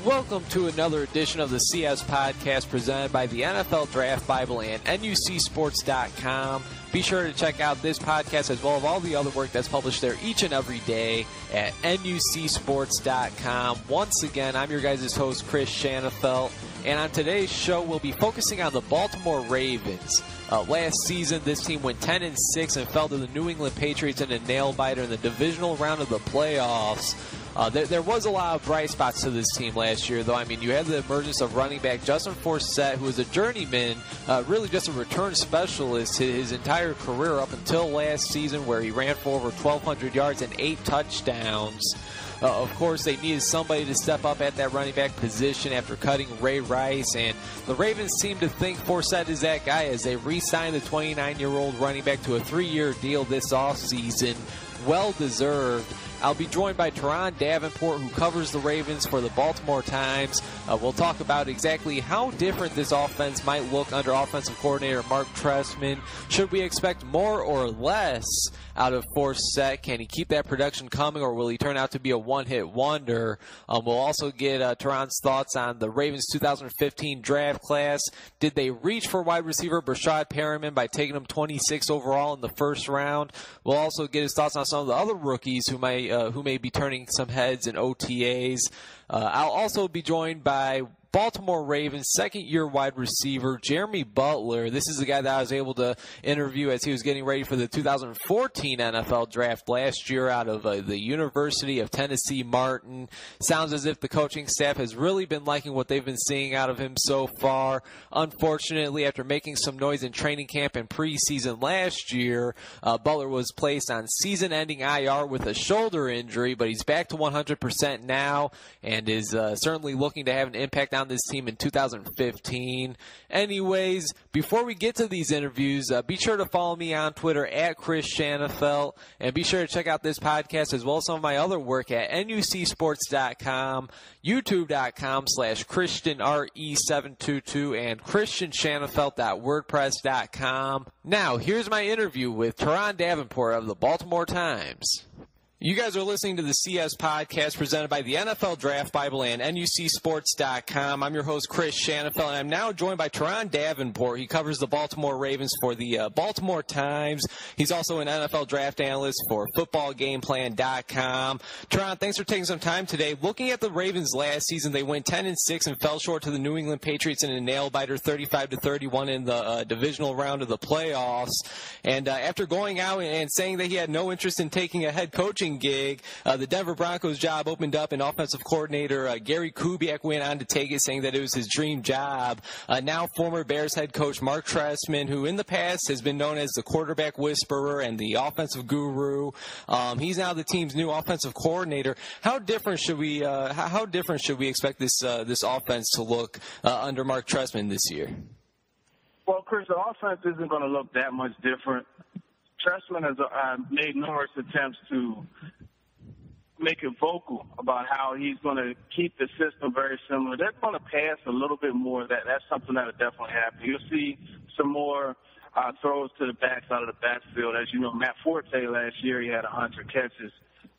Welcome to another edition of the CS Podcast presented by the NFL Draft Bible and NUCSports.com. Be sure to check out this podcast as well as all the other work that's published there each and every day at NUCSports.com. Once again, I'm your guys' host, Chris Shanafelt, and on today's show, we'll be focusing on the Baltimore Ravens. Last season, this team went 10-6 and fell to the New England Patriots in a nail-biter in the divisional round of the playoffs. There was a lot of bright spots to this team last year, though. I mean, you had the emergence of running back Justin Forsett, who was a journeyman, really just a return specialist his entire career up until last season, where he ran for over 1,200 yards and 8 touchdowns. Of course, they needed somebody to step up at that running back position after cutting Ray Rice, and the Ravens seem to think Forsett is that guy as they re-signed the 29-year-old running back to a 3-year deal this offseason. Well-deserved. I'll be joined by Turron Davenport, who covers the Ravens for the Baltimore Times. We'll talk about exactly how different this offense might look under offensive coordinator Marc Trestman. Should we expect more or less out of Forsett? Can he keep that production coming, or will he turn out to be a one-hit wonder? We'll also get Turron's thoughts on the Ravens 2015 draft class. Did they reach for wide receiver Breshad Perriman by taking him 26 overall in the first round? We'll also get his thoughts on some of the other rookies who may be turning some heads in OTAs. I'll also be joined by Baltimore Ravens second-year wide receiver Jeremy Butler. This is the guy that I was able to interview as he was getting ready for the 2014 NFL Draft last year out of the University of Tennessee Martin. Sounds as if the coaching staff has really been liking what they've been seeing out of him so far. Unfortunately, after making some noise in training camp and preseason last year, Butler was placed on season-ending IR with a shoulder injury, but he's back to 100% now and is certainly looking to have an impact on this team in 2015. Anyways, before we get to these interviews, be sure to follow me on Twitter at Chris Shanafelt, and be sure to check out this podcast as well as some of my other work at NUCSports.com, YouTube.com/ChristianRE722, and ChristianShanafelt.wordpress.com. Now, here's my interview with Turron Davenport of the Baltimore Times. You guys are listening to the CS Podcast presented by the NFL Draft Bible and NUCSports.com. I'm your host, Chris Shanafelt, and I'm now joined by Turron Davenport. He covers the Baltimore Ravens for the Baltimore Times. He's also an NFL draft analyst for FootballGamePlan.com. Turron, thanks for taking some time today. Looking at the Ravens last season, they went 10-6 and fell short to the New England Patriots in a nail-biter 35-31 in the divisional round of the playoffs. And after going out and saying that he had no interest in taking a head coaching gig, the Denver Broncos job opened up, and offensive coordinator Gary Kubiak went on to take it, saying that it was his dream job. Now former Bears head coach Marc Trestman, who in the past has been known as the quarterback whisperer and the offensive guru, he's now the team's new offensive coordinator. How different should we expect this offense to look under Marc Trestman this year? Well, Chris, the offense isn't going to look that much different. Trestman has made numerous attempts to make it vocal about how he's going to keep the system very similar. They're going to pass a little bit more. That's something that will definitely happen. You'll see some more throws to the backs out of the backfield. As you know, Matt Forte last year, he had 100 catches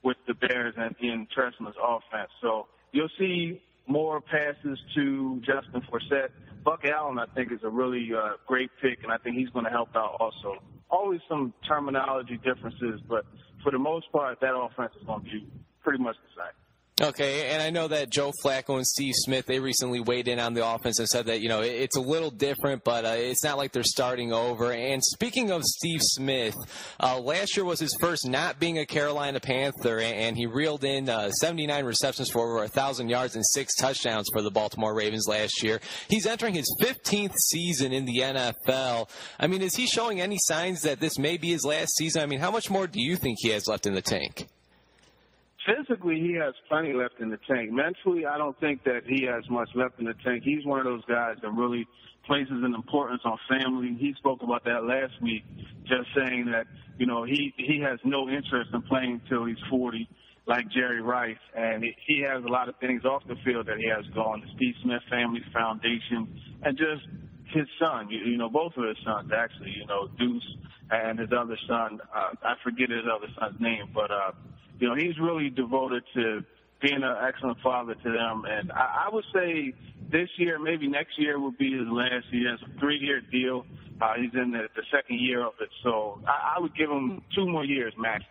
with the Bears and in Trestman's offense. So you'll see more passes to Justin Forsett. Buck Allen, I think, is a really great pick, and I think he's going to help out also. Always some terminology differences, but for the most part, that offense is going to be pretty much the same. Okay, and I know that Joe Flacco and Steve Smith, they recently weighed in on the offense and said that, you know, it's a little different, but it's not like they're starting over. And speaking of Steve Smith, last year was his first not being a Carolina Panther, and he reeled in 79 receptions for over 1,000 yards and 6 touchdowns for the Baltimore Ravens last year. He's entering his 15th season in the NFL. I mean, is he showing any signs that this may be his last season? I mean, how much more do you think he has left in the tank? Physically, he has plenty left in the tank. Mentally, I don't think that he has much left in the tank. He's one of those guys that really places an importance on family. He spoke about that last week, just saying that, you know, he has no interest in playing until he's 40, like Jerry Rice. And he has a lot of things off the field that he has going. The Steve Smith Family Foundation and just his son, you know, both of his sons, actually, you know, Deuce and his other son. I forget his other son's name, but, you know, he's really devoted to being an excellent father to them. And I would say this year, maybe next year, will be his last year. It's a 3-year deal. He's in the second year of it. So I would give him 2 more years max.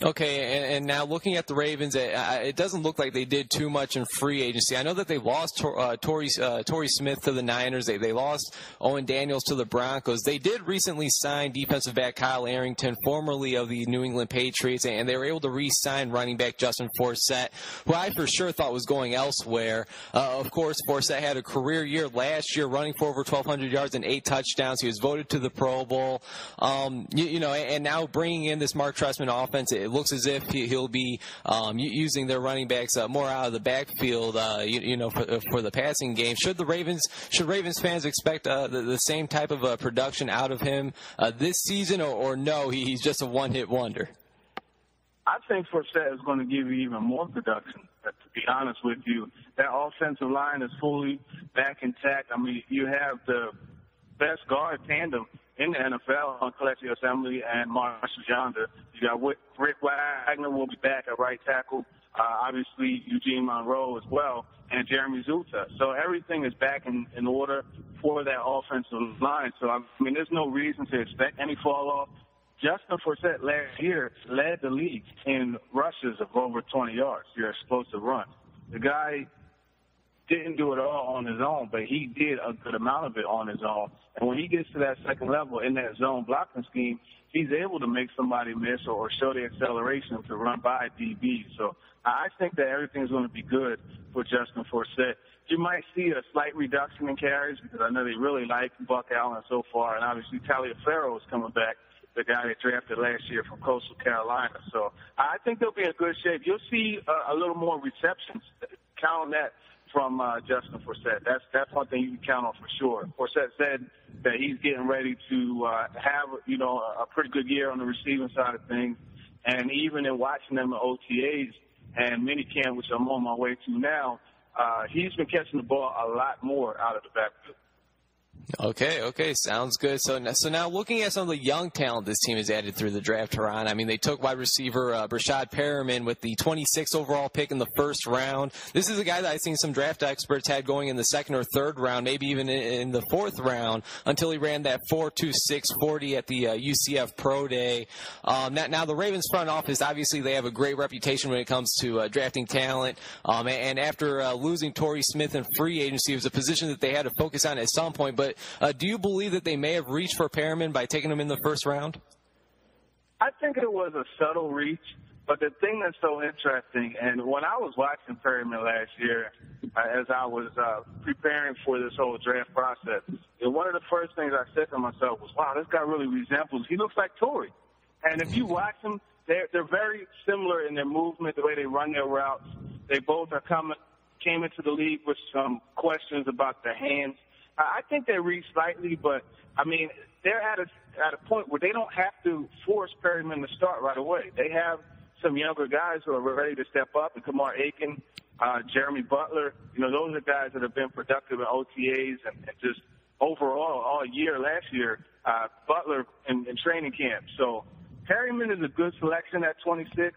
Okay, and now looking at the Ravens, it doesn't look like they did too much in free agency. I know that they lost Torrey Smith to the Niners. They lost Owen Daniels to the Broncos. They did recently sign defensive back Kyle Arrington, formerly of the New England Patriots, and they were able to re-sign running back Justin Forsett, who I for sure thought was going elsewhere. Of course, Forsett had a career year last year, running for over 1,200 yards and 8 touchdowns. He was voted to the Pro Bowl. And now bringing in this Marc Trestman offense, it looks as if he'll be using their running backs more out of the backfield, for the passing game. Should Ravens fans expect the same type of production out of him this season, or no, he's just a one-hit wonder? I think Forsett is going to give you even more production, to be honest with you. That offensive line is fully back intact. I mean, you have the best guard tandem in the NFL on Kelechi Assembly and Marshall Yonder. You got Rick Wagner will be back at right tackle. Obviously, Eugene Monroe as well, and Jeremy Zuta. So everything is back in order for that offensive line. So, I mean, there's no reason to expect any fall off. Justin Forsett last year led the league in rushes of over 20 yards, your explosive runs. The guy didn't do it all on his own, but he did a good amount of it on his own. And when he gets to that second level in that zone blocking scheme, he's able to make somebody miss or show the acceleration to run by DB. So I think that everything's going to be good for Justin Forsett. You might see a slight reduction in carries because I know they really like Buck Allen so far, and obviously Taliaferro is coming back, the guy they drafted last year from Coastal Carolina. So I think they'll be in good shape. You'll see a little more receptions. Count on that from Justin Forsett. That's one thing you can count on for sure. Forsett said that he's getting ready to have a pretty good year on the receiving side of things, and even in watching them in OTAs and minicamp, which I'm on my way to now, he's been catching the ball a lot more out of the backfield. Okay, sounds good. So now looking at some of the young talent this team has added through the draft, Turron. I mean, they took wide receiver Breshad Perriman with the 26th overall pick in the first round. This is a guy that I've seen some draft experts had going in the second or third round, maybe even in the fourth round, until he ran that 4.26 40 at the UCF Pro Day. Now the Ravens front office, obviously they have a great reputation when it comes to drafting talent. And after losing Torrey Smith in free agency, it was a position that they had to focus on at some point. But do you believe that they may have reached for Perriman by taking him in the first round? I think it was a subtle reach, but the thing that's so interesting, and when I was watching Perriman last year, as I was preparing for this whole draft process, one of the first things I said to myself was, wow, this guy really resembles, he looks like Torrey. And if you watch them, they're very similar in their movement, the way they run their routes. They both came into the league with some questions about their hands. I think they reached slightly, but, I mean, they're at a point where they don't have to force Perriman to start right away. They have some younger guys who are ready to step up, and Kamar Aiken, Jeremy Butler. Those are guys that have been productive in OTAs and just overall all year last year, Butler in training camp. So Perriman is a good selection at 26.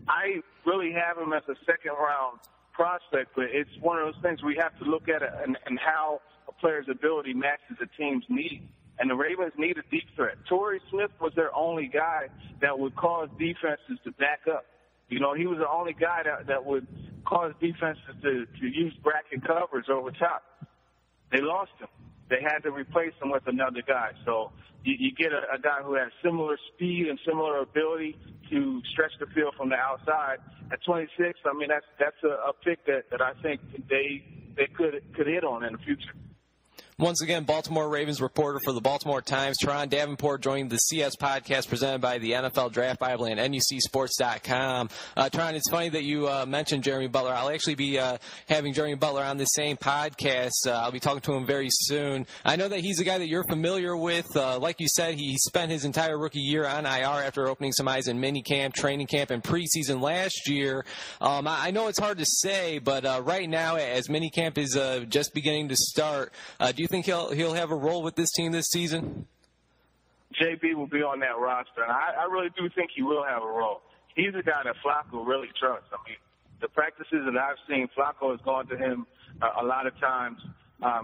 I really have him as a second-round prospect, but it's one of those things where you have to look at it and how a player's ability matches the team's need. And the Ravens need a deep threat. Torrey Smith was their only guy that would cause defenses to back up. He was the only guy that would cause defenses to use bracket coverage over top. They lost him. They had to replace him with another guy. So you get a guy who has similar speed and similar ability to stretch the field from the outside. At 26, I mean, that's a pick that I think they could hit on in the future. Once again, Baltimore Ravens reporter for the Baltimore Times, Turron Davenport, joining the CS podcast presented by the NFL Draft Bible and NUCSports.com. Turron, it's funny that you mentioned Jeremy Butler. I'll actually be having Jeremy Butler on the same podcast. I'll be talking to him very soon. I know that he's a guy that you're familiar with. Like you said, he spent his entire rookie year on IR after opening some eyes in minicamp, training camp, and preseason last year. I know it's hard to say, but right now, as minicamp is just beginning to start, do you think he'll have a role with this team this season? JB will be on that roster, and I really do think he will have a role. He's a guy that Flacco really trusts. I mean, the practices that I've seen, Flacco has gone to him a lot of times.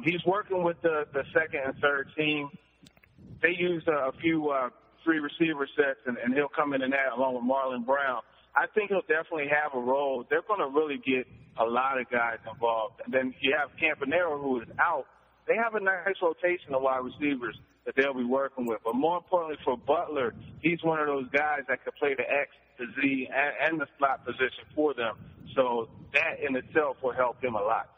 He's working with the second and third team. They use a few free receiver sets, and he'll come in and that along with Marlon Brown. I think he'll definitely have a role. They're going to really get a lot of guys involved. And then you have Campanaro, who is out. They have a nice rotation of wide receivers that they'll be working with. But more importantly for Butler, he's one of those guys that could play the X, the Z, and the slot position for them. So that in itself will help him a lot.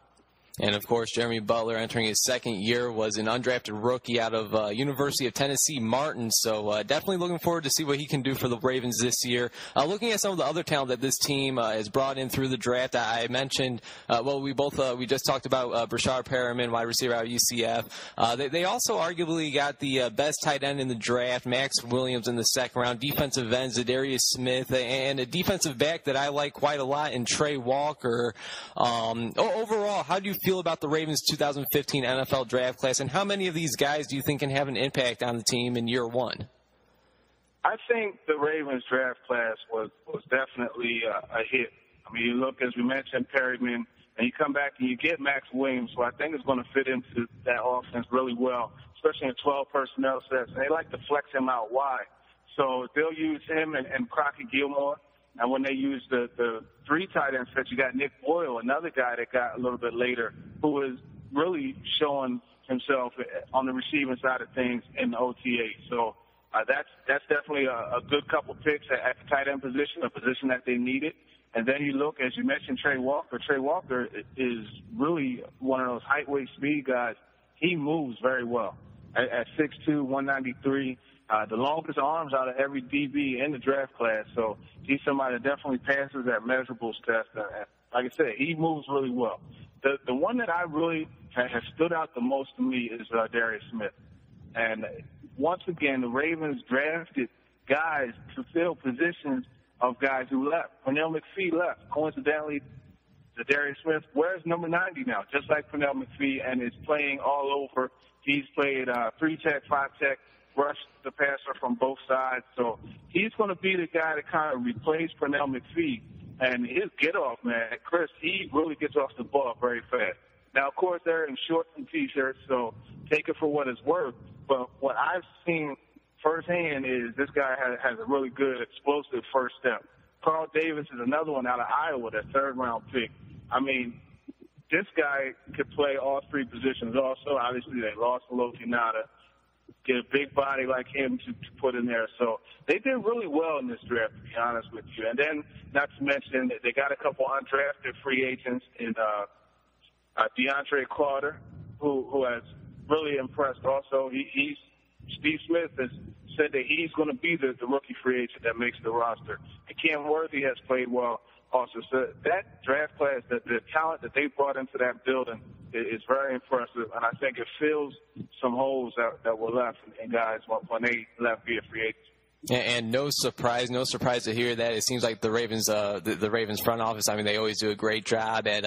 And, of course, Jeremy Butler, entering his second year, was an undrafted rookie out of University of Tennessee, Martin. So definitely looking forward to see what he can do for the Ravens this year. Looking at some of the other talent that this team has brought in through the draft, I mentioned, we just talked about Breshad Perriman, wide receiver out of UCF. They also arguably got the best tight end in the draft, Max Williams, in the second round, defensive end, Zadarius Smith, and a defensive back that I like quite a lot in Trey Walker. Overall, how do you feel about the Ravens' 2015 NFL draft class, and how many of these guys do you think can have an impact on the team in year one? I think the Ravens draft class was definitely a hit. I mean, you look, as we mentioned, Perryman, and you come back and you get Max Williams, who I think is going to fit into that offense really well, especially in 12 personnel sets. And they like to flex him out wide. So they'll use him and Crockett Gilmore. And when they use the three tight end sets, you got Nick Boyle, another guy that got a little bit later, who is really showing himself on the receiving side of things in the OTA. So that's definitely a good couple picks at the tight end position, a position that they needed. And then you look, as you mentioned, Trey Walker. Trey Walker is really one of those height, weight, speed guys. He moves very well. At 6'2", 193, the longest arms out of every DB in the draft class. So he's somebody that definitely passes that measurables test. And like I said, he moves really well. The one that I really has stood out the most to me is Darius Smith. And once again, the Ravens drafted guys to fill positions of guys who left. Pernell McPhee left. Coincidentally, Darius Smith wears number 90 now, just like Pernell McPhee, and is playing all over. He's played 3-tech, 5-tech, rushed the passer from both sides. So he's going to be the guy to kind of replace Pernell McPhee. And his get-off, man, Chris, he really gets off the ball very fast. Now, of course, they're in shorts and T-shirts, so take it for what it's worth. But what I've seen firsthand is this guy has a really good, explosive first step. Carl Davis is another one out of Iowa, that third-round pick. I mean, this guy could play all three positions also. Obviously, they lost Loti Nada. Get a big body like him to put in there. So they did really well in this draft, to be honest with you. And then, not to mention, they got a couple undrafted free agents in DeAndre Carter, who has really impressed also. Steve Smith has said that he's going to be the rookie free agent that makes the roster. And Cam Worthy has played well also. So that draft class, the talent that they brought into that building is very impressive, and I think it fills some holes that were left in guys when they left via free agents. And no surprise to hear that. It seems like the Ravens, the Ravens front office, I mean, they always do a great job at,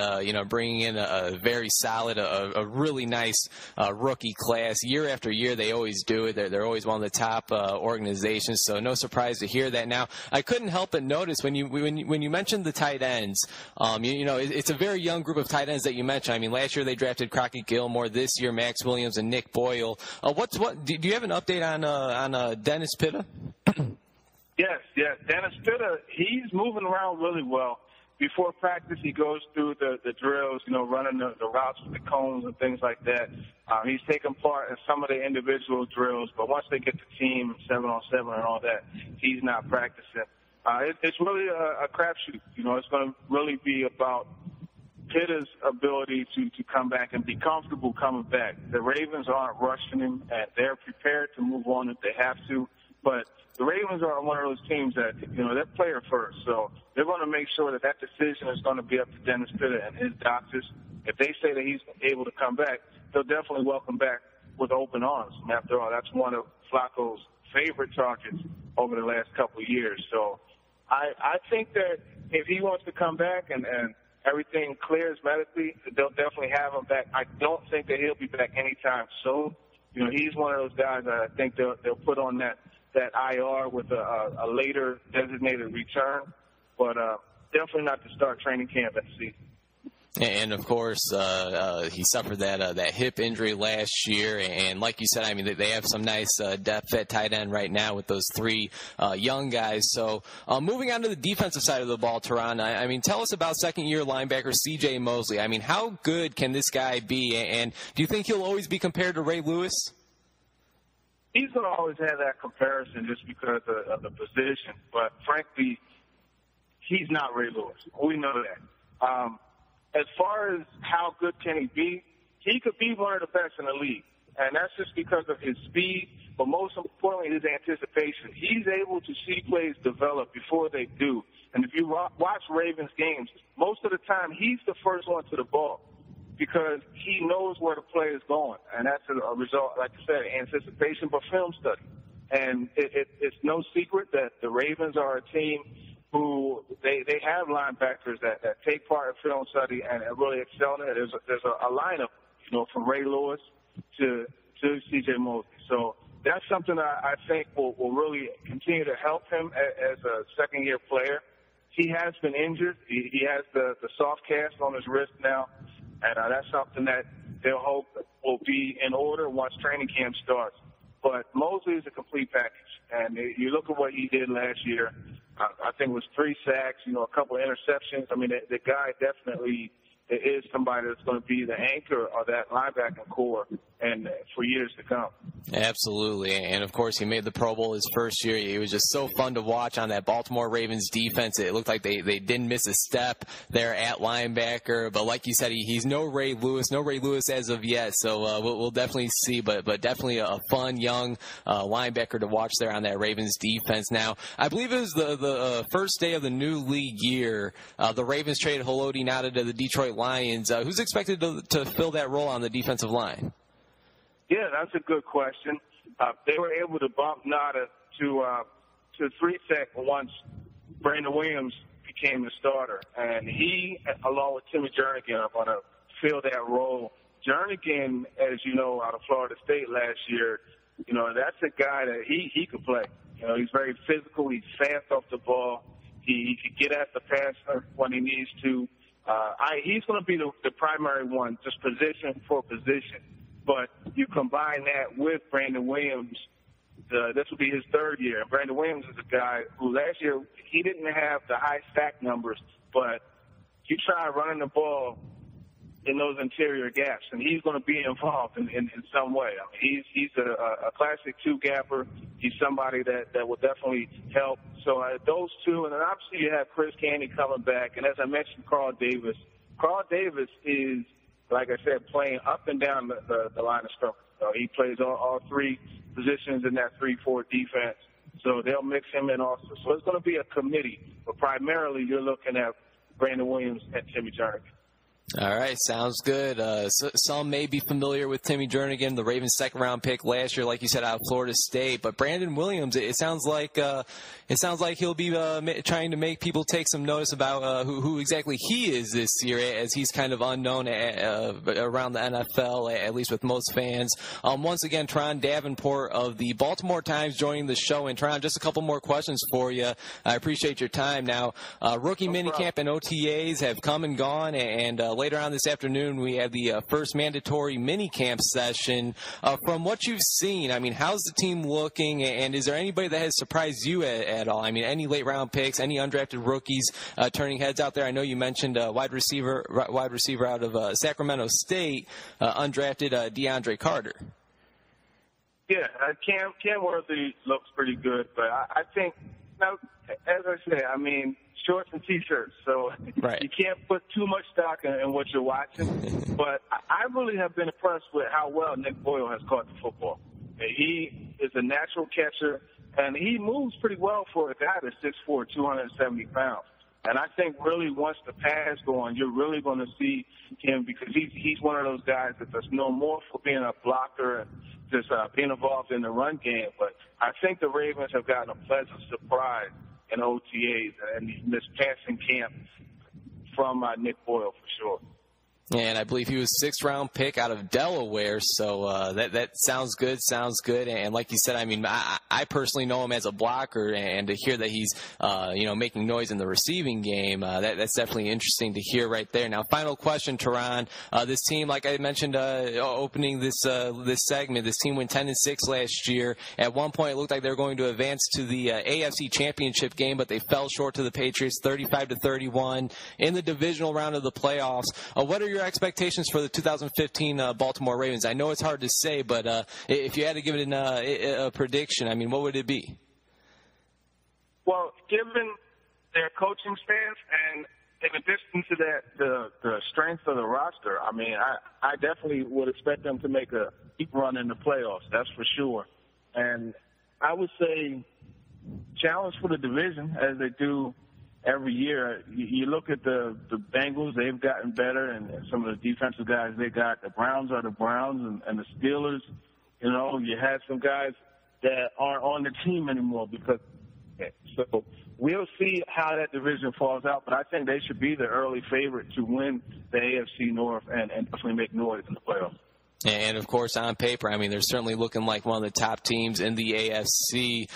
bringing in a very solid, a really nice rookie class. Year after year, they always do it. They're always one of the top organizations. So no surprise to hear that. Now, I couldn't help but notice when you mentioned the tight ends, it's a very young group of tight ends that you mentioned. I mean, last year they drafted Crockett Gilmore. This year, Max Williams and Nick Boyle. Do you have an update on Dennis Pitta? Yes. Dennis Pitta, he's moving around really well. Before practice, he goes through the drills, running the routes with the cones and things like that. He's taking part in some of the individual drills, but once they get the team 7-on-7 and all that, he's not practicing. It's really a crapshoot. It's going to really be about Pitta's ability to come back and be comfortable coming back. The Ravens aren't rushing him, and they're prepared to move on if they have to. But the Ravens are one of those teams that, they're player first. So they're going to make sure that decision is going to be up to Dennis Pitta and his doctors. If they say that he's able to come back, they'll definitely welcome back with open arms. And after all, that's one of Flacco's favorite targets over the last couple of years. So I think that if he wants to come back and everything clears medically, they'll definitely have him back. I don't think that he'll be back anytime soon. He's one of those guys that I think they'll put on that IR with a later designated return. But definitely not to start training camp at the season. And of course, he suffered that hip injury last year. And like you said, I mean, they have some nice depth at tight end right now with those three young guys. So moving on to the defensive side of the ball, Turron, I mean, tell us about second-year linebacker C.J. Mosley. I mean, how good can this guy be? And do you think he'll always be compared to Ray Lewis? He's going to always have that comparison just because of the position. But frankly, he's not Ray Lewis. We know that. As far as how good can he be, he could be one of the best in the league. And that's just because of his speed, but most importantly, his anticipation. He's able to see plays develop before they do. And if you watch Ravens games, most of the time he's the first one to the ball because he knows where the play is going. And that's a result, like I said, anticipation, but film study. And it's no secret that the Ravens are a team who they have linebackers that take part in film study and really excel in it. There's a lineup, from Ray Lewis to C.J. Mosley. So that's something that I think will really continue to help him as a second-year player. He has been injured. He has the soft cast on his wrist now, and that's something that they'll hope will be in order once training camp starts. But Mosley is a complete package, and you look at what he did last year. I think it was 3 sacks, a couple of interceptions. I mean, the guy definitely is somebody that's going to be the anchor of that linebacking core and for years to come. Absolutely. And, of course, he made the Pro Bowl his first year. It was just so fun to watch on that Baltimore Ravens defense. It looked like they didn't miss a step there at linebacker. But like you said, he's no Ray Lewis as of yet. So we'll definitely see. But definitely a fun, young linebacker to watch there on that Ravens defense. Now, I believe it was the first day of the new league year. The Ravens traded Haloti Ngata to the Detroit Lions. Who's expected to fill that role on the defensive line? Yeah, that's a good question. They were able to bump Ngata to 3-tech once Brandon Williams became the starter. And he, along with Timmy Jernigan, are going to fill that role. Jernigan, as you know, out of Florida State last year, that's a guy that he could play. He's very physical. He's fast off the ball. He could get at the passer when he needs to. He's going to be the primary one, just position for position. But you combine that with Brandon Williams, this will be his third year. And Brandon Williams is a guy who last year he didn't have the high sack numbers, but you try running the ball in those interior gaps, and he's going to be involved in some way. I mean, he's a classic two-gapper. He's somebody that will definitely help. So those two, and then obviously you have Chris Candy coming back, and as I mentioned, Carl Davis. Carl Davis is, like I said, playing up and down the line of scrimmage. He plays all 3 positions in that 3-4 defense. So they'll mix him in also. So it's going to be a committee, but primarily you're looking at Brandon Williams and Timmy Jernigan. All right, sounds good. Some may be familiar with Timmy Jernigan, the Ravens' second-round pick last year, like you said, out of Florida State. But Brandon Williams, it sounds like he'll be trying to make people take some notice about who exactly he is this year, as he's kind of unknown around the NFL, at least with most fans. Once again, Turron Davenport of the Baltimore Times joining the show. And Turron, just a couple more questions for you. I appreciate your time. Now, rookie minicamp and OTAs have come and gone, and later on this afternoon, we have the first mandatory minicamp session. From what you've seen, I mean, how's the team looking, and is there anybody that has surprised you at all? I mean, any late-round picks, any undrafted rookies turning heads out there? I know you mentioned wide receiver out of Sacramento State, undrafted DeAndre Carter. Yeah, Cam Worthy looks pretty good, but I think, now, as I said, I mean, shorts and T-shirts, so right. You can't put too much stock in what you're watching. But I really have been impressed with how well Nick Boyle has caught the football. He is a natural catcher, and he moves pretty well for a guy that's 6'4", 270 pounds. And I think really once the pass going, you're really going to see him because he's one of those guys that's known more for being a blocker and just being involved in the run game. But I think the Ravens have gotten a pleasant surprise in OTAs and this passing camp from Nick Boyle for sure. And I believe he was 6th-round pick out of Delaware, so that sounds good. And like you said, I mean, I personally know him as a blocker, and to hear that he's making noise in the receiving game, that's definitely interesting to hear right there. Now, final question, Turron. This team, like I mentioned, opening this segment, this team went 10-6 last year. At one point, it looked like they were going to advance to the AFC Championship game, but they fell short to the Patriots, 35-31 in the divisional round of the playoffs. What are your expectations for the 2015 Baltimore Ravens? I know it's hard to say, but if you had to give it a prediction, I mean, what would it be? Well, given their coaching stance and in addition to that, the strength of the roster, I mean, I definitely would expect them to make a deep run in the playoffs. That's for sure. And I would say challenge for the division as they do every year. You look at the Bengals, they've gotten better, and some of the defensive guys they got. The Browns are the Browns, and the Steelers, you had some guys that aren't on the team anymore because so we'll see how that division falls out, but I think they should be the early favorite to win the AFC North and definitely make noise in the playoffs. And, of course, on paper, I mean, they're certainly looking like one of the top teams in the AFC.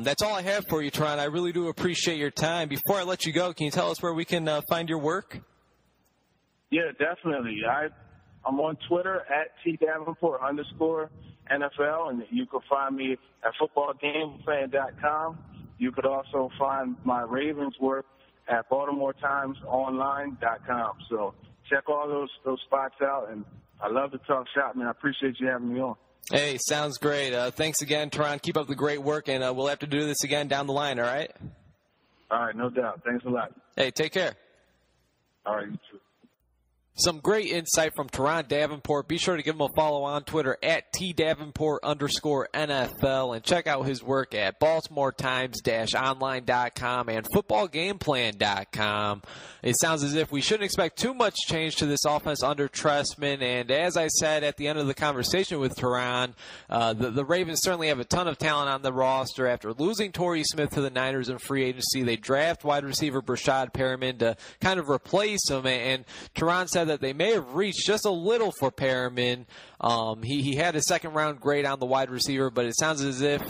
That's all I have for you, Turron. I really do appreciate your time. Before I let you go, can you tell us where we can find your work? Yeah, definitely. I'm on Twitter at @TDavenport_NFL, and you can find me at footballgameplan.com. You could also find my Ravens work at BaltimoreTimesOnline.com. So check all those spots out, and I love to talk shop, man. I appreciate you having me on. Hey, sounds great. Thanks again, Turron. Keep up the great work, and we'll have to do this again down the line, all right? All right, no doubt. Thanks a lot. Hey, take care. All right, you too. Some great insight from Turron Davenport. Be sure to give him a follow on Twitter at @TDavenport_NFL and check out his work at BaltimoreTimes-online.com and FootballGamePlan.com. It sounds as if we shouldn't expect too much change to this offense under Trestman. And as I said at the end of the conversation with Turron, the Ravens certainly have a ton of talent on the roster. After losing Torrey Smith to the Niners in free agency, they draft wide receiver Breshad Perriman to kind of replace him. And Turron said that they may have reached just a little for Perriman. He had a second-round grade on the wide receiver, but it sounds as if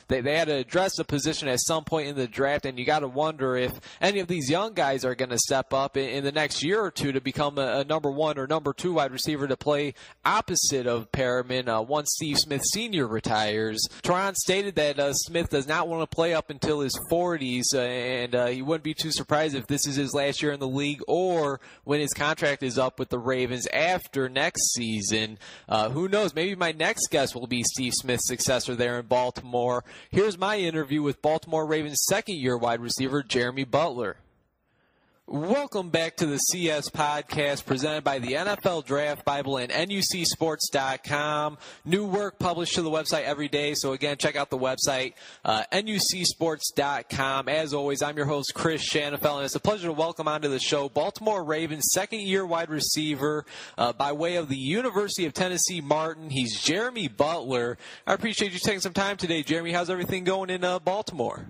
they had to address the position at some point in the draft, and you got to wonder if any of these young guys are going to step up in the next year or two to become a number one or number two wide receiver to play opposite of Perriman once Steve Smith Sr. retires. Turron stated that Smith does not want to play up until his 40s, and he wouldn't be too surprised if this is his last year in the league or when his contract is up with the Ravens after next season. Who knows? Maybe my next guest will be Steve Smith's successor there in Baltimore. Here's my interview with Baltimore Ravens second-year wide receiver Jeremy Butler. Welcome back to the CS Podcast presented by the NFL Draft Bible and NUCSports.com. New work published to the website every day, so again, check out the website, NUCSports.com. As always, I'm your host, Chris Shanafelt, and it's a pleasure to welcome onto the show Baltimore Ravens second-year wide receiver by way of the University of Tennessee Martin. He's Jeremy Butler. I appreciate you taking some time today, Jeremy. How's everything going in Baltimore?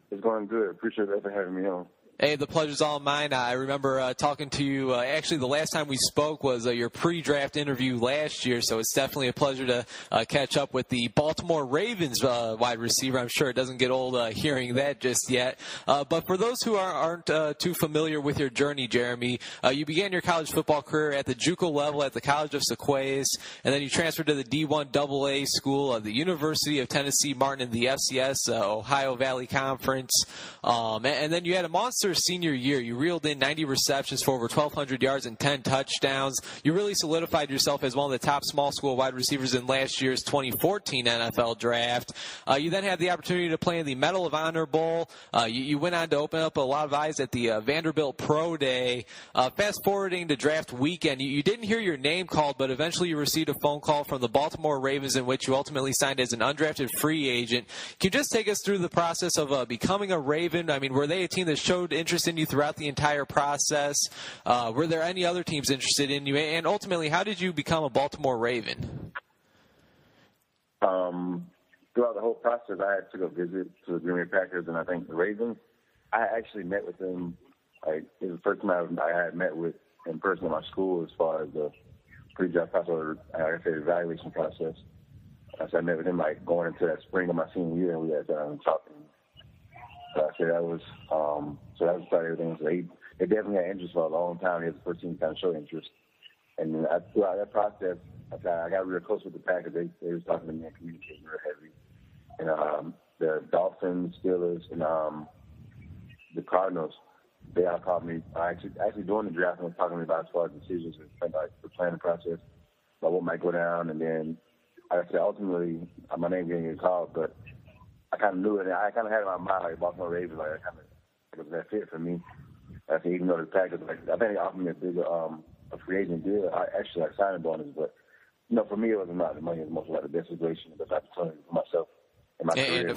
It's going good. Appreciate that for having me on. Hey, the pleasure's all mine. I remember talking to you. Actually, the last time we spoke was your pre-draft interview last year, so it's definitely a pleasure to catch up with the Baltimore Ravens wide receiver. I'm sure it doesn't get old hearing that just yet. But for those who aren't too familiar with your journey, Jeremy, you began your college football career at the JUCO level at the College of Sequoias, and then you transferred to the D1 AA school of the University of Tennessee Martin in the FCS Ohio Valley Conference. And then you had a monster senior year. You reeled in 90 receptions for over 1,200 yards and 10 touchdowns. You really solidified yourself as one of the top small school wide receivers in last year's 2014 NFL Draft. You then had the opportunity to play in the Medal of Honor Bowl. You went on to open up a lot of eyes at the Vanderbilt Pro Day. Fast forwarding to draft weekend, you didn't hear your name called, but eventually you received a phone call from the Baltimore Ravens in which you ultimately signed as an undrafted free agent. Can you just take us through the process of becoming a Raven? I mean, were they a team that showed interest in you throughout the entire process? Were there any other teams interested in you? And ultimately, how did you become a Baltimore Raven? Throughout the whole process, I took a visit to the Green Bay Packers and I think the Ravens. I actually met with them. It was the first time I had met with in person at my school as far as the pre-draft process, or like I said, evaluation process. So I met with him like going into that spring of my senior year, and we had talking. So I said that was so that was probably everything. So they definitely had interest for a long time. He was the first team to kind of show interest, and then throughout that process, I got real close with the Packers. They was talking to me and communicating real heavy. And the Dolphins, Steelers, and the Cardinals, they all called me. Actually doing the draft and was talking to me about as far as decisions and like the planning process, about what might go down. And then, like I said, ultimately, my name didn't get called, but I kind of knew it. And I kind of had it in my mind, like Baltimore Ravens, like it was that fit for me. I said, even though the Packers, like I think they offered me a bigger a free agent deal. I actually like signing bonus, but for me, it wasn't about the money. It was most about the best situation, the best opportunity for myself and my career.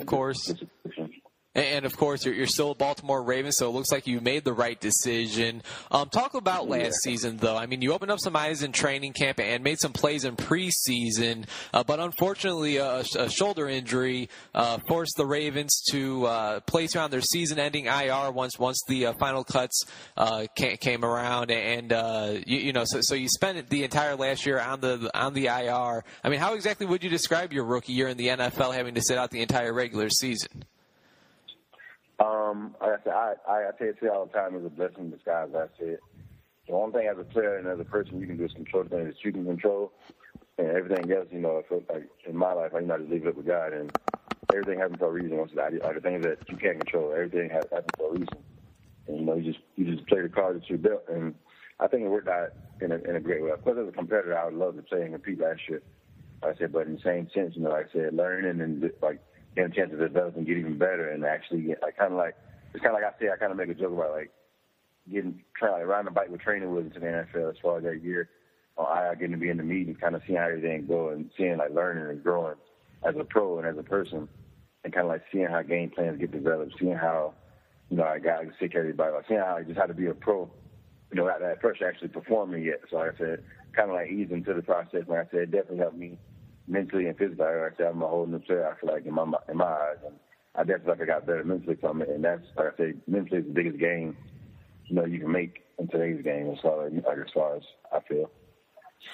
And of course, you're still a Baltimore Ravens, so it looks like you made the right decision. Talk about last season, though. I mean, you opened up some eyes in training camp and made some plays in preseason, but unfortunately, a shoulder injury forced the Ravens to place you on their season-ending IR once the final cuts came around, and so you spent the entire last year on the IR. I mean, how exactly would you describe your rookie year in the NFL, having to sit out the entire regular season? Like I say it all the time, is a blessing in disguise. I say it. The only thing as a player and as a person you can do is control the things that you can control, and everything else, I feel like in my life, I just leave it up with God, and everything happens for a reason. Like the things that you can't control, everything happens for a reason, and you just play the cards that you built, and I think it worked out in a great way. Of course, as a competitor, I would love to play and compete last year. Like I said, but in the same sense, like I said, learning and like getting a chance to develop and get even better, and actually get it's kind of like I say, I kind of make a joke about like trying to ride the bike with training wheels into the NFL as far as that year. I getting to be in the meetings, kind of seeing how everything go and seeing like learning and growing as a pro and as a person, and kind of like seeing how game plans get developed, seeing how I got to sick everybody, like seeing how to be a pro, without that pressure actually performing yet. So like I said, kind of like ease into the process. Like I said, it definitely helped me mentally and physically. Like I said, I'm a whole new player, I feel like, in my eyes. And I definitely feel like I got better mentally from it. And that's, like I say, mentally is the biggest game, you can make in today's game as far as I feel.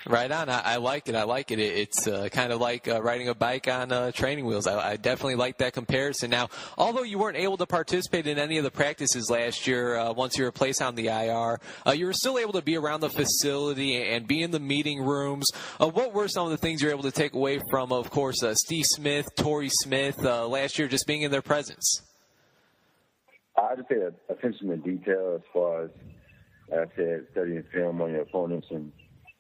Right on. I like it. It's kind of like riding a bike on training wheels. I definitely like that comparison. Now, although you weren't able to participate in any of the practices last year once you were placed on the IR, you were still able to be around the facility and be in the meeting rooms. What were some of the things you were able to take away from, of course, Steve Smith, Torrey Smith last year, just being in their presence? I just say attention to detail as far as, like I said, studying film on your opponents, and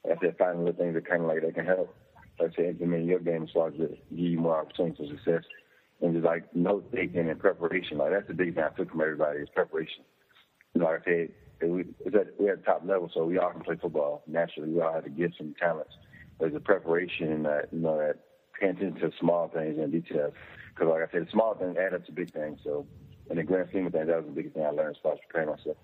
like I said, finding little things that kind of like they can help, like I said, implement your game as far as to give you more opportunities for success, and just like note taking and preparation. Like that's the big thing I took from everybody is preparation. Like I said, we're at the top level, so we all can play football naturally. We all have the gifts and talents. There's a preparation in that, that paying attention to small things and details. Because like I said, the small things add up to big things. So in the grand scheme of things, that was the biggest thing I learned as far as preparing myself.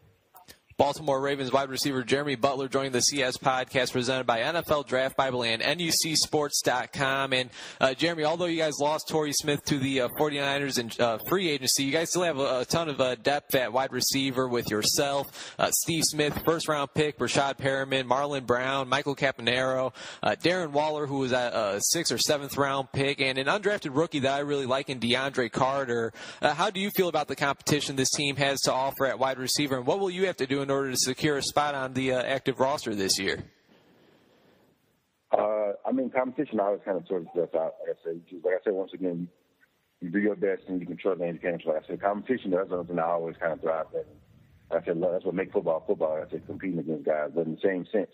Baltimore Ravens wide receiver Jeremy Butler joining the CS podcast presented by NFL Draft Bible and NUCSports.com. And, Jeremy, although you guys lost Torrey Smith to the 49ers in free agency, you guys still have a ton of depth at wide receiver with yourself, Steve Smith, first-round pick, Breshad Perriman, Marlon Brown, Michael Campanaro, Darren Waller, who was a 6th or 7th-round pick, and an undrafted rookie that I really like in DeAndre Carter. How do you feel about the competition this team has to offer at wide receiver, and what will you have to do in order to secure a spot on the active roster this year? Competition always kind of sorts stuff out. Like I said, once again, you do your best and you control the game. Like I said, competition, that's something I always kind of thrive at. Like I said, that's what makes football. Like I said, competing against guys, but in the same sense,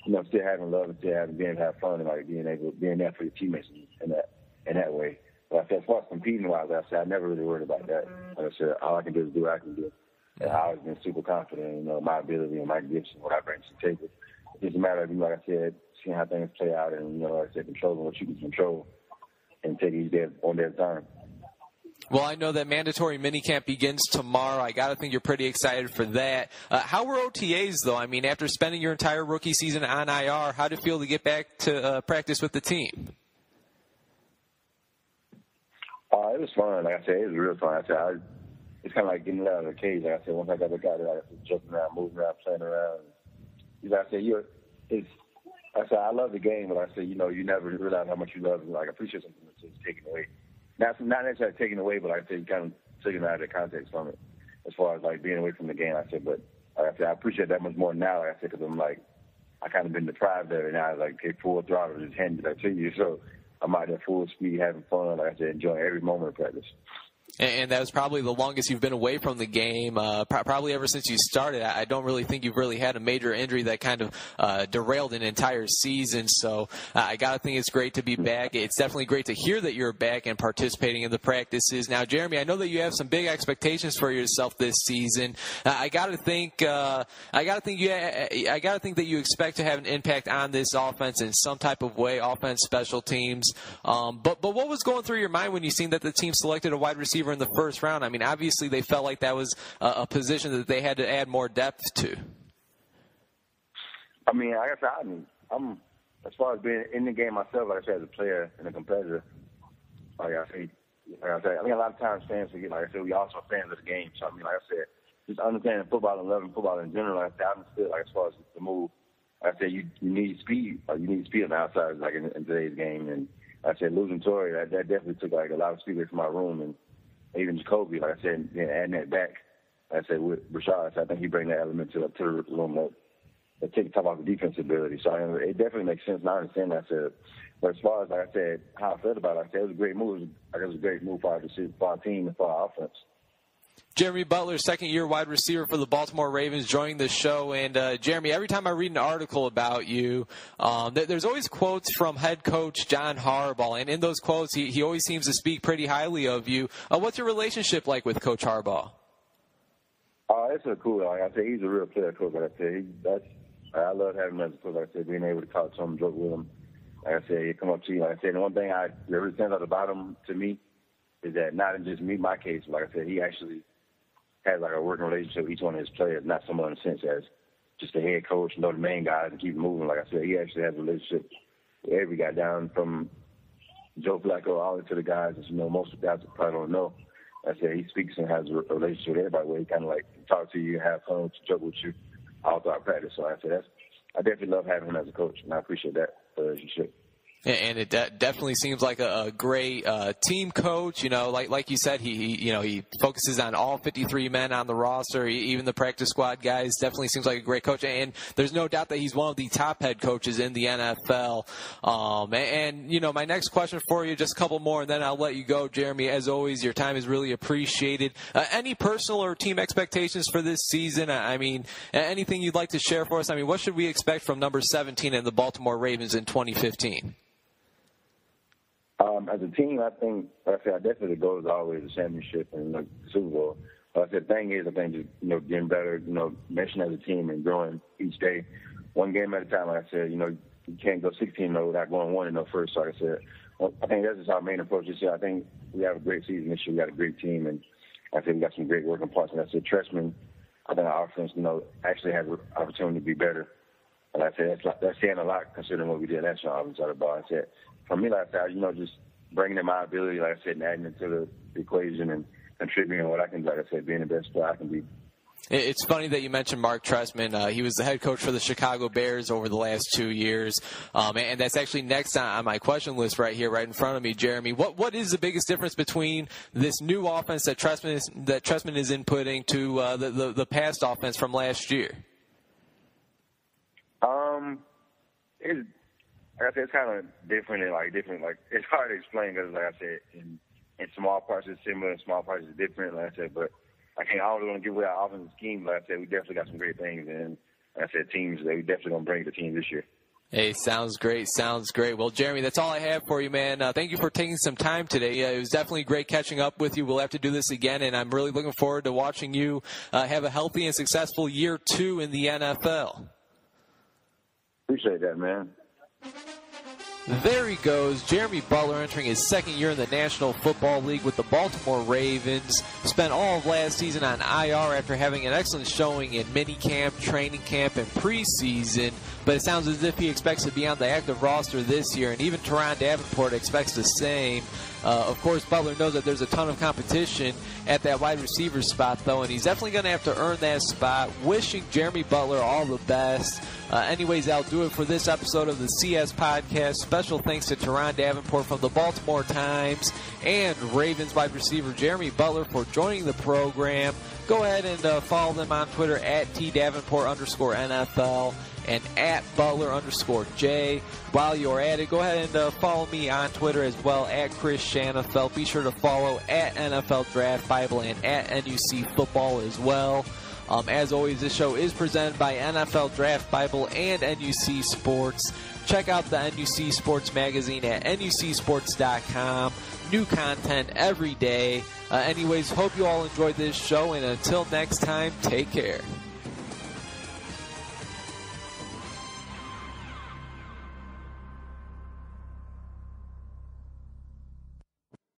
still having love and still being able to have fun and like being there for your teammates in that way. But I said, as far as competing wise, I never really worried about that. Like I said, all I can do is do what I can do. And I've always been super confident in my ability and my gifts and what I bring to the table. It's just a matter of, like I said, seeing how things play out and, like I said, controlling what you can control and taking each day on their time. Well, I know that mandatory minicamp begins tomorrow. I got to think you're pretty excited for that. How were OTAs, though? I mean, after spending your entire rookie season on IR, how did it feel to get back to practice with the team? It was fun. Like I said, it was real fun. It's kind of like getting out of the cage. Like I said, once I got back out there, I was jumping around, moving around, playing around. like I said, I love the game, but like I said, you never realize how much you love it. Like, I appreciate something that's just taken away. Not necessarily taken away, but like I said, you kind of taken out of the context from it as far as, like, being away from the game. Like I said, but like I said, I appreciate that much more now, like I said, because I'm like, I kind of been deprived of it now. Like, okay, full throttle, just handed that to you. So I'm out there full speed, having fun, like I said, enjoying every moment of practice. And that was probably the longest you've been away from the game, probably ever since you started. I don't really think you've really had a major injury that kind of derailed an entire season. So I got to think it's great to be back. It's definitely great to hear that you're back and participating in the practices. Now, Jeremy, I know that you have some big expectations for yourself this season. I got to think that you expect to have an impact on this offense in some type of way, offense, special teams. But what was going through your mind when you seen that the team selected a wide receiver in the first round? I mean, obviously they felt like that was a position that they had to add more depth to. I mean, like I said, I'm as far as being in the game myself, like I said, as a player and a competitor, like I think a lot of times fans forget, like I said, we also are fans of the game. So, I mean, like I said, just understanding football and loving football in general, like I said, I understood, like, as far as the move, like I said, you need speed. You need speed on the outside, like in today's game. And like I said, losing Torrey, that definitely took, like, a lot of speed away from my room. And even Jacoby, like I said, adding that back, like I said, with Breshad, I think he bring that element to the room that take the top off the defensive ability. So it definitely makes sense, and I understand that. But as far as, like I said, how I felt about it, like I said, it was a great move. It was a great move for our team and for our offense. Jeremy Butler, second-year wide receiver for the Baltimore Ravens, joining the show. And, Jeremy, every time I read an article about you, there's always quotes from head coach John Harbaugh. And in those quotes, he always seems to speak pretty highly of you. What's your relationship like with Coach Harbaugh? It's a cool. Like I said, he's a real player coach. Like I said, I love having him as a coach. Like I said, being able to talk to him, joke with him. Like I said, he come up to you. Like I said, the one thing that really stands out about him to me is that not in just my case, like I said, he actually has, like, a working relationship with each one of his players, not someone in a sense as just the head coach, the main guys, and keep moving. Like I said, he actually has a relationship with every guy, down from Joe Flacco all the way to the guys that, most of the guys probably don't know. Like I said, he speaks and has a relationship with everybody where he kind of, like, talk to you, have fun, joke with you all throughout practice. So like I said, I definitely love having him as a coach, and I appreciate that relationship. And it definitely seems like a great team coach. Like you said, he focuses on all 53 men on the roster, even the practice squad guys. Definitely seems like a great coach, and there's no doubt that he's one of the top head coaches in the NFL. My next question for you, just a couple more, and then I'll let you go, Jeremy. As always, your time is really appreciated. Any personal or team expectations for this season? I mean, anything you'd like to share for us? I mean, what should we expect from number 17 in the Baltimore Ravens in 2015? As a team, I think, like I said, definitely the goal is always the championship and the Super Bowl. But I said, the thing is, I think just, getting better, meshing as a team and growing each day, one game at a time. Like I said, you can't go 16-0 without going 1-0 first. So like I said, I think that's just our main approach this year. I think we have a great season this year. We got a great team, and I think we got some great working parts. And I said, Trestman, I think our offense, actually has an opportunity to be better. And I said, that's saying a lot considering what we did last year on the offensive side of the ball. I said, for me, like I said, just bringing in my ability, like I said, and adding it to the equation and contributing what I can, like I said, being the best player I can be. It's funny that you mentioned Marc Trestman. He was the head coach for the Chicago Bears over the last 2 years. And that's actually next on my question list right here, right in front of me, Jeremy. What is the biggest difference between this new offense that Trestman is inputting to the past offense from last year? Like I said, it's kind of different. It's hard to explain because, like I said, in small parts it's similar, in small parts it's different. Like I said, but I don't want to give away our offensive scheme. Like I said, we definitely got some great things, and like I said, teams that we definitely gonna bring to the team this year. Hey, sounds great. Well, Jeremy, that's all I have for you, man. Thank you for taking some time today. It was definitely great catching up with you. We'll have to do this again, and I'm really looking forward to watching you have a healthy and successful year 2 in the NFL. Appreciate that, man. There he goes, Jeremy Butler entering his second year in the National Football League with the Baltimore Ravens. Spent all of last season on IR after having an excellent showing in minicamp, training camp, and preseason. But it sounds as if he expects to be on the active roster this year, and even Turron Davenport expects the same. Of course, Butler knows that there's a ton of competition at that wide receiver spot, though, and he's definitely going to have to earn that spot. Wishing Jeremy Butler all the best. Anyways, that'll do it for this episode of the CS Podcast. Special thanks to Turron Davenport from the Baltimore Times and Ravens wide receiver Jeremy Butler for joining the program. Go ahead and follow them on Twitter at @TDavenport_NFL and at @Butler_J. While you're at it, go ahead and follow me on Twitter as well at Chris Shanafelt. Be sure to follow at NFL Draft Bible and at NUC Football as well. As always, this show is presented by NFL Draft Bible and NUC Sports. Check out the NUC Sports magazine at NUCSports.com. New content every day. Anyways, hope you all enjoyed this show, and until next time, take care.